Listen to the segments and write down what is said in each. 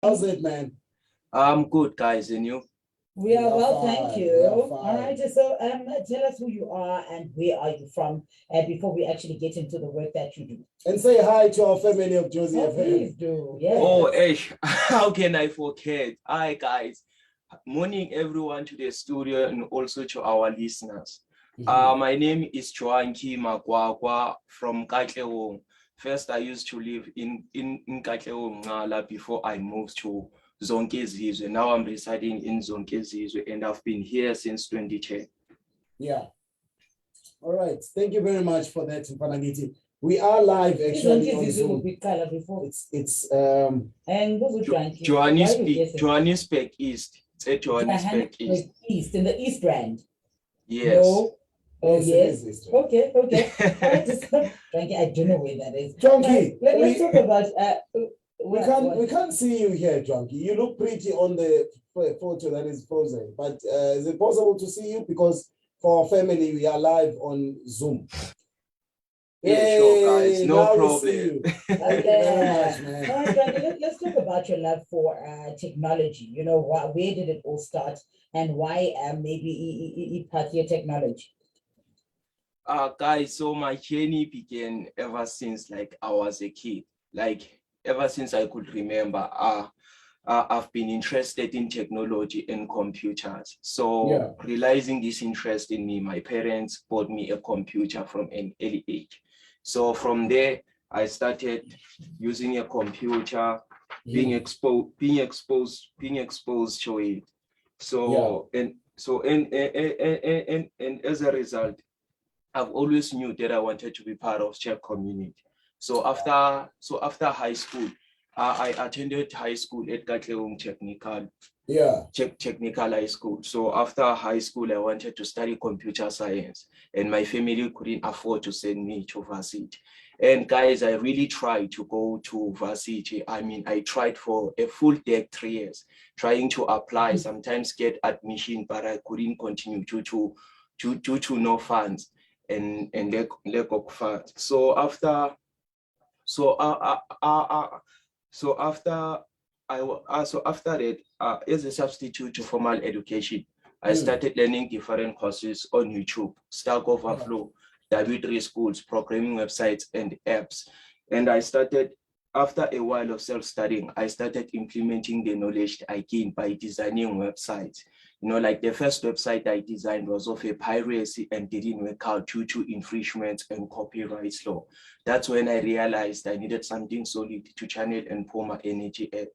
How's it, man? I'm good, guys, and you? We are well, thank Fine, you. we are All right, fine. so tell us who you are and where are you from, before we actually get into the work that you do. And say hi to our family of Jozi Oh, please FM. do. Yes. Oh, Ash, how can I forget? Hi, guys. Morning, everyone, to the studio and also to our listeners. My name is Joankie Makwakwa from Katlehong. First, I used to live in Katlehong Ngala before I moved to Zonkezi. Now I'm residing in Zonkezi, and I've been here since 2010. Yeah. All right. Thank you very much for that, Mpanagiti. We are live actually on Zoom. It's And who would rank you? Why you guessing? Johannesburg East. It's at Johannesburg East. East, in the East Rand. Yes. No. Oh, yes. yes. Okay. Frankie, I don't know where that is. Jonky, Let's talk about we can't see you here, Jonky. You look pretty on the photo that is frozen. But is it possible to see you? Because for our family, we are live on Zoom. Yeah, sure, guys. No now problem. We see you. Thank you Okay. very much, man. All right, Frankie, let's talk about your love for technology. You know, where did it all start, and why maybe your technology? Guys, so my journey began ever since like I was a kid. Like ever since I could remember, I've been interested in technology and computers. So realizing this interest in me, my parents bought me a computer from an early age. So from there, I started using a computer, being exposed to it. So and as a result, I've always knew that I wanted to be part of Czech community. So after high school, I attended high school at Katlehong Technical. Technical high school. So after high school, I wanted to study computer science, and my family couldn't afford to send me to varsity. And guys, I really tried to go to varsity. I mean, I tried for a full day, 3 years, trying to apply, sometimes get admission, but I couldn't continue due to no funds and lack of funds. So after that, as a substitute to formal education, I started learning different courses on YouTube, Stack Overflow, W3 schools, programming websites, and apps. And after a while of self-studying, I started implementing the knowledge I gained by designing websites. You know, like the first website I designed was of a piracy and didn't work out due to infringements and copyright law. That's when I realized I needed something solid to channel and pour my energy at.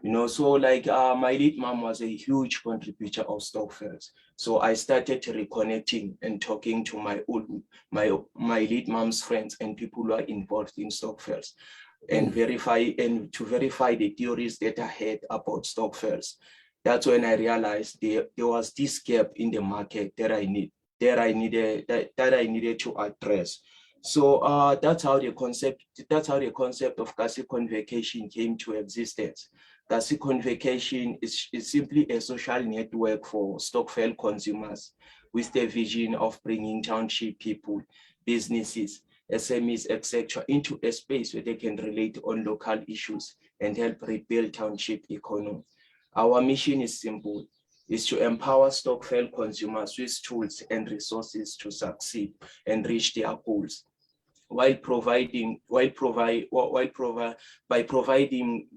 You know, so like my late mom was a huge contributor of Stokvels. So I started reconnecting and talking to my late mom's friends and people who are involved in Stokvels, and to verify the theories that I had about Stokvels. That's when I realized there was this gap in the market that I needed to address. So that's how the concept of KasiConvocation came to existence. KasiConvocation is simply a social network for Stokvel consumers with the vision of bringing township people, businesses, SMEs, etc., into a space where they can relate on local issues and help rebuild township economy. Our mission is simple, is to empower Stokvel consumers with tools and resources to succeed and reach their goals, by providing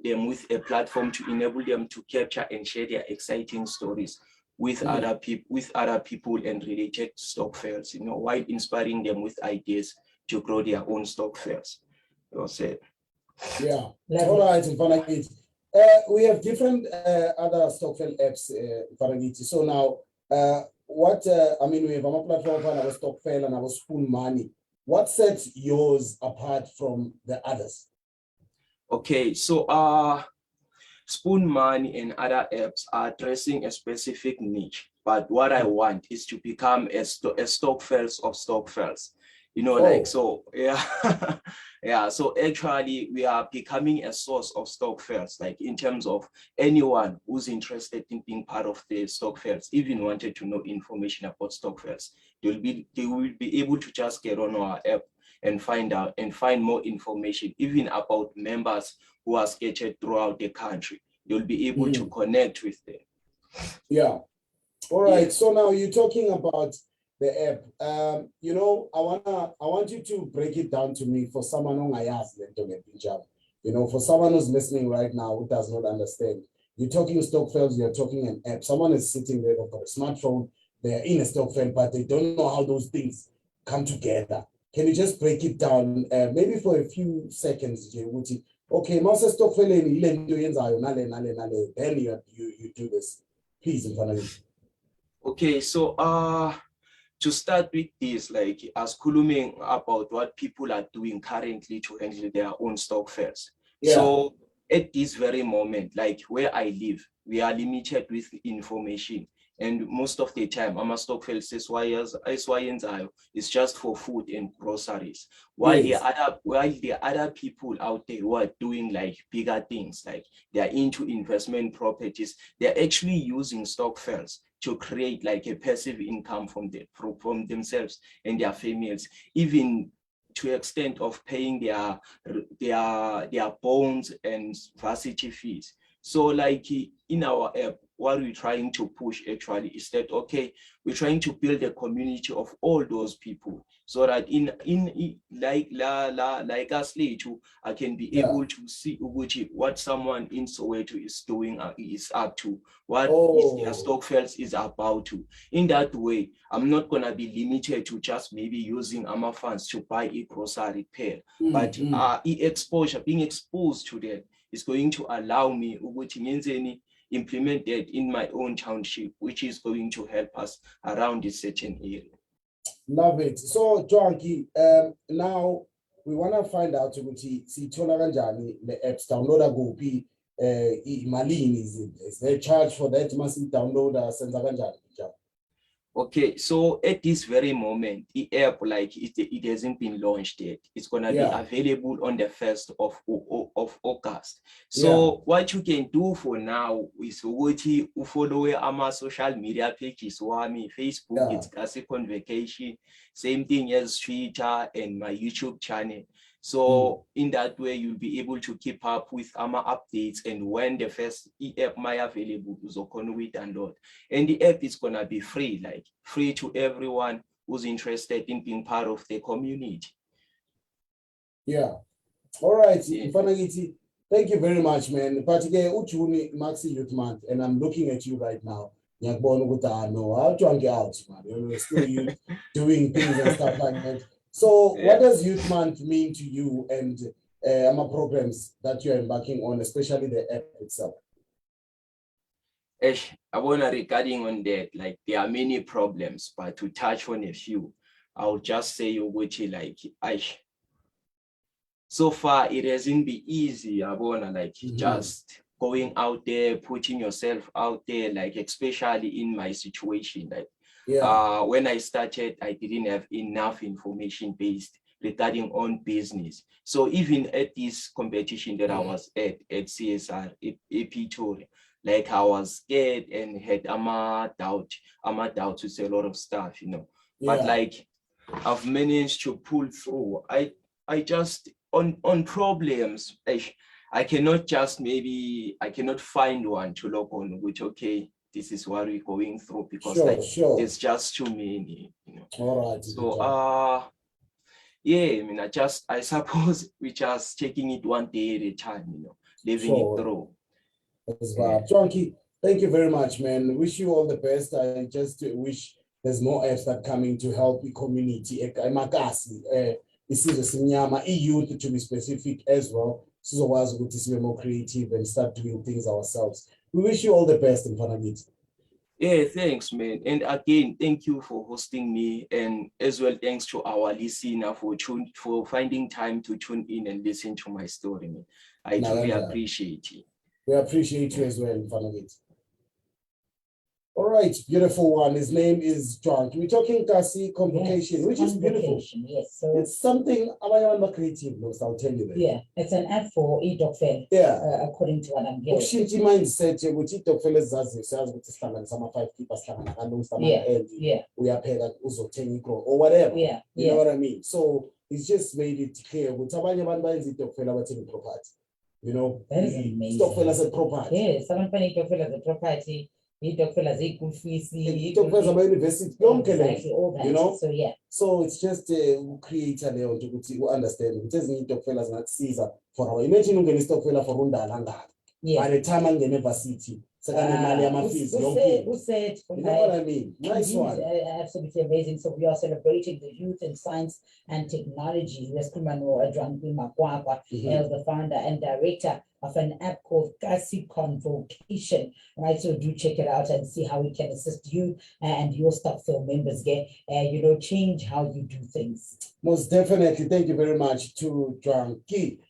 them with a platform to enable them to capture and share their exciting stories with other people and related Stokvels, you know, while inspiring them with ideas to grow their own Stokvels. That's it. Yeah. All right, Mfanagiti. We have different other Stokvel apps, Mfanagiti. So now, we have a platform for our Stokvel and our Spoon Money. What sets yours apart from the others? Okay, so Spoon Money and other apps are addressing a specific niche, but what I want is to become a Stokvels of Stokvels. You know, like, so, yeah. Yeah, so actually we are becoming a source of Stokvels, like in terms of anyone who's interested in being part of the Stokvels, even wanted to know information about Stokvels, they will be able to just get on our app and find more information, even about members who are scattered throughout the country. you'll be able to connect with them. Yeah. All right. Yeah. So now you're talking about the app. You know, I want you to break it down to me for someone who you know, for someone who's listening right now who does not understand. You're talking Stokvels, you're talking an app. Someone is sitting there, they've got a smartphone, they're in a Stokvel, but they don't know how those things come together. Can you just break it down, maybe for a few seconds, Jewuti? Okay, Master Stokvel, then you do this. Please, in front of you. Okay, so to start with this, like as kuluming about what people are doing currently to handle their own Stokvels. Yeah. So at this very moment, like where I live, we are limited with information. And most of the time, I'm a Stokvel is just for food and groceries. While Yes. the other people out there who are doing like bigger things, like they are into investment properties, they're actually using Stokvels to create like a passive income from themselves and their families, even to extent of paying their bonds and varsity fees. So like in our app, what we're trying to push actually is that, okay, we're trying to build a community of all those people so that like us later, I can be able to see what someone in Soweto is doing, is up to, what is their Stokvels is about to. In that way, I'm not gonna be limited to just maybe using AMA funds to buy a grocery pair, but being exposed to that is going to allow me to implement that in my own township, which is going to help us around this certain area. Love it. So, Joankie, now we want to find out the apps download go be Malini, is there a charge for that? Must download Okay, so at this very moment, the app, like it hasn't been launched yet. It's gonna be available on the 1st of August. So what you can do for now is to follow our social media pages. Facebook, it's KasiConvocation, same thing as Twitter and my YouTube channel. So in that way, you'll be able to keep up with our updates, and when the first app might available, download. And the app is gonna be free, like free to everyone who's interested in being part of the community. Yeah. All right. Yeah. Thank you very much, man. Uchuni Maxi Youth Month, and I'm looking at you right now. How to get out, man. You're still youth doing things and stuff like that. So what does Youth Month mean to you and AMA programs that you're embarking on, especially the app itself? I want to regarding on that, like there are many problems, but to touch on a few, I'll just say so far it hasn't been easy. I wanna just going out there, putting yourself out there, like especially in my situation, like when I started, I didn't have enough information based regarding on business. So even at this competition that I was at CSR, Epitor, like I was scared and had doubt to say a lot of stuff, you know. But like I've managed to pull through. I just on problems, I cannot just I cannot find one to log on, which okay, this is what we're going through, because it's just too many, you know. All right. So yeah, I mean, I suppose we're just taking it one day at a time, you know, living it through. Joankie, thank you very much, man. Wish you all the best. I just wish there's more apps that coming to help the community. Youth to be specific as well. So was good to be more creative and start doing things ourselves. We wish you all the best in front of it. Yeah, thanks, man. And again, thank you for hosting me, and as well, thanks to our listener for finding time to tune in and listen to my story, man. I truly appreciate it. We appreciate you as well in front of it. All right, beautiful one. His name is John. We're talking KasiConvocation, which is beautiful. Yes, so it's something I'm creative, I'll tell you that. Yeah, it's an app for e-Stokvel. Yeah, according to what I'm getting. Mindset, which e-Stokvel is some 5 people, we are paid or whatever. Yeah, you know what I mean. So it's just made it clear. With property. you know, That is amazing. Stokvel as a property. Yes, someone funny Stokvel as a property, Stokvel as a good fees, Stokvel as a university, exactly, all that. you know? So yeah. So it's just creator leyo to understand ukuthi ezinye iTokvel zingasiza for our imagine ungene iStokvel for undala ngaka. By the time angene varsity, sekanimali yama-fees yonke. Who said? You know what I mean? Nice Indeed, one. Absolutely amazing. So we are celebrating the youth in science and technology. Joankie Makwakwa, the founder and director of an app called KasiConvocation. Right, so do check it out and see how we can assist you and your Stokvel members get, change how you do things. Most definitely. Thank you very much to Joankie.